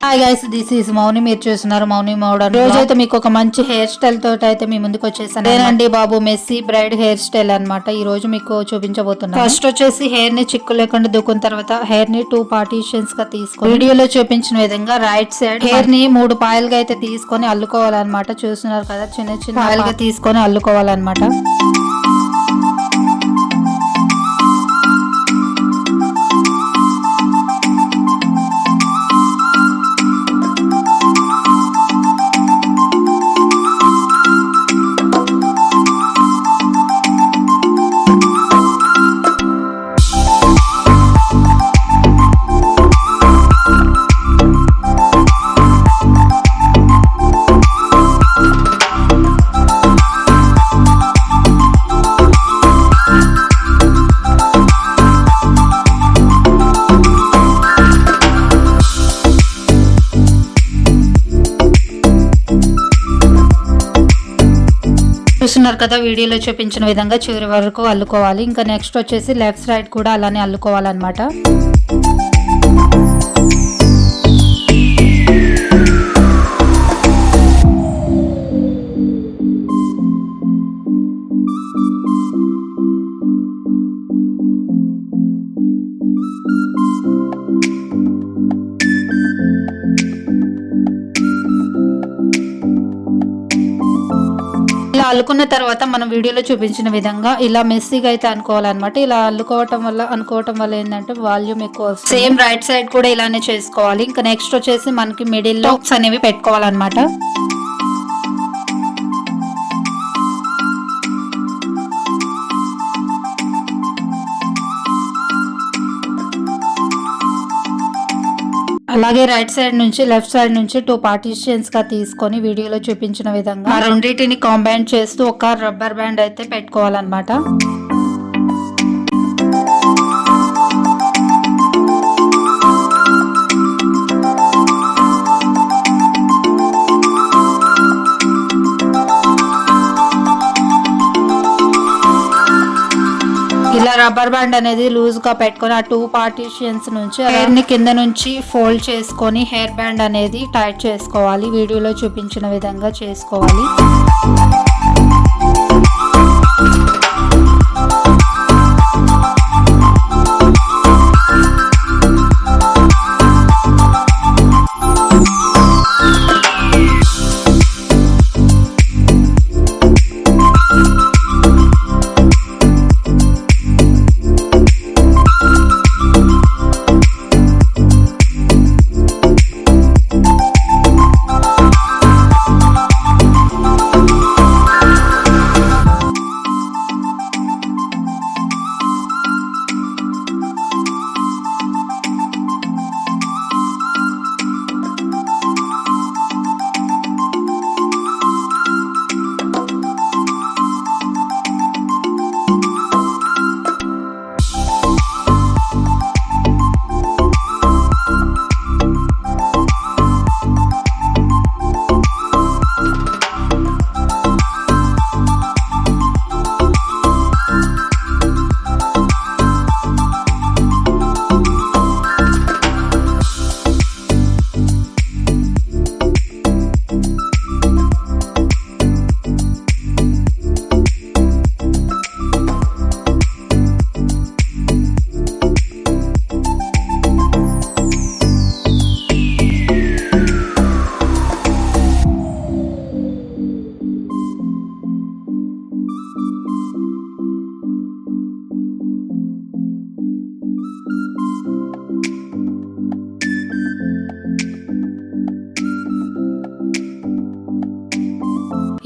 Hi guys, this is మౌని. మీరు చూస్తున్నారు మౌని modern. రోజు అయితే మీకు ఒక మంచి హెయిర్ స్టైల్ తోటి అయితే మీ ముందుకు వచ్చేసాను. అదేనండి బాబు, మెస్సీ బ్రైడ్ హెయిర్ స్టైల్ అన్నమాట. ఈ రోజు మీకు చూపించబోతున్నాను. ఫస్ట్ వచ్చేసి హెయిర్ ని చిక్కు లేకుండా దుక్కున్న తర్వాత హెయిర్ ని 2 పార్టీషన్స్ గా తీసుకొని వీడియోలో చూపించిన విధంగా రైట్ సైడ్ హెయిర్ ని 3 పాయలుగా అయితే తీసుకొని అల్లుకోవాలన్నమాట. చూస్తున్నారు కదా, చిన్న చిన్న పాయలుగా తీసుకొని అల్లుకోవాలన్నమాట. చూస్తున్నారు కదా, వీడియోలో చూపించిన విధంగా చివరి వరకు అల్లుకోవాలి. ఇంకా నెక్స్ట్ వచ్చేసి లెఫ్ట్ సైడ్ కూడా అలానే అల్లుకోవాలన్నమాట. ఇలా అల్లుకున్న తర్వాత మనం వీడియోలో చూపించిన విధంగా ఇలా మెస్సీగా అయితే అనుకోవాలన్నమాట. ఇలా అనుకోవటం వల్ల ఏంటంటే వాల్యూమ్ ఎక్కువ వస్తుంది. సేమ్ రైట్ సైడ్ కూడా ఇలానే చేసుకోవాలి. ఇంకా నెక్స్ట్ వచ్చేసి మనకి మిడిల్ లో అనేవి పెట్టుకోవాలన్నమాట. అలాగే రైట్ సైడ్ నుంచి లెఫ్ట్ సైడ్ నుంచి 2 పార్టీషన్స్ గా తీసుకొని వీడియోలో చూపించిన విధంగా ఆ రెండింటిని కాంబైన్ చేస్తూ ఒక రబ్బర్ బ్యాండ్ అయితే పెట్టుకోవాలన్నమాట. ఇలా రబ్బర్ బ్యాండ్ అనేది లూజ్ గా పెట్టుకొని ఆ 2 పార్టీషన్స్ నుంచి హెయిర్ ని కింద నుంచి ఫోల్డ్ చేసుకొని హెయిర్ బ్యాండ్ అనేది టైట్ చేసుకోవాలి. వీడియోలో చూపించిన విధంగా చేసుకోవాలి.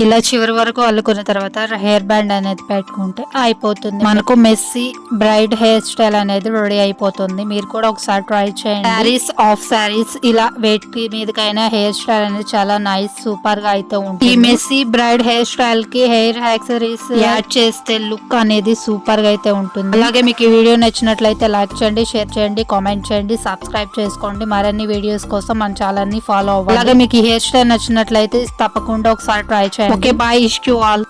ఇలా చివరి వరకు అల్లుకున్న తర్వాత హెయిర్ బ్యాండ్ అనేది పెట్టుకుంటే అయిపోతుంది. మనకు మెస్సీ బ్రైడ్ హెయిర్ స్టైల్ అనేది రెడీ అయిపోతుంది. మీరు కూడా ఒకసారి ట్రై చేయండి. శారీస్, ఆఫ్ శారీస్, ఇలా వేటి మీదకైనా హెయిర్ స్టైల్ అనేది చాలా నైస్ సూపర్ గా అయితే ఉంటుంది. ఈ మెస్సీ బ్రైడ్ హెయిర్ స్టైల్ కి హెయిర్ యాక్సెసరీస్ యాడ్ చేస్తే లుక్ అనేది సూపర్ గా అయితే ఉంటుంది. అలాగే మీకు ఈ వీడియో నచ్చినట్లయితే లైక్ చేయండి, షేర్ చేయండి, కామెంట్ చేయండి, సబ్స్క్రైబ్ చేసుకోండి. మరిన్ని వీడియోస్ కోసం మన ఛానల్ ని ఫాలో అవ్వండి. అలాగే మీకు ఈ హెయిర్ స్టైల్ నచ్చినట్లయితే తప్పకుండా ఒకసారి ట్రై చేయండి. Okay, bye, wish you all.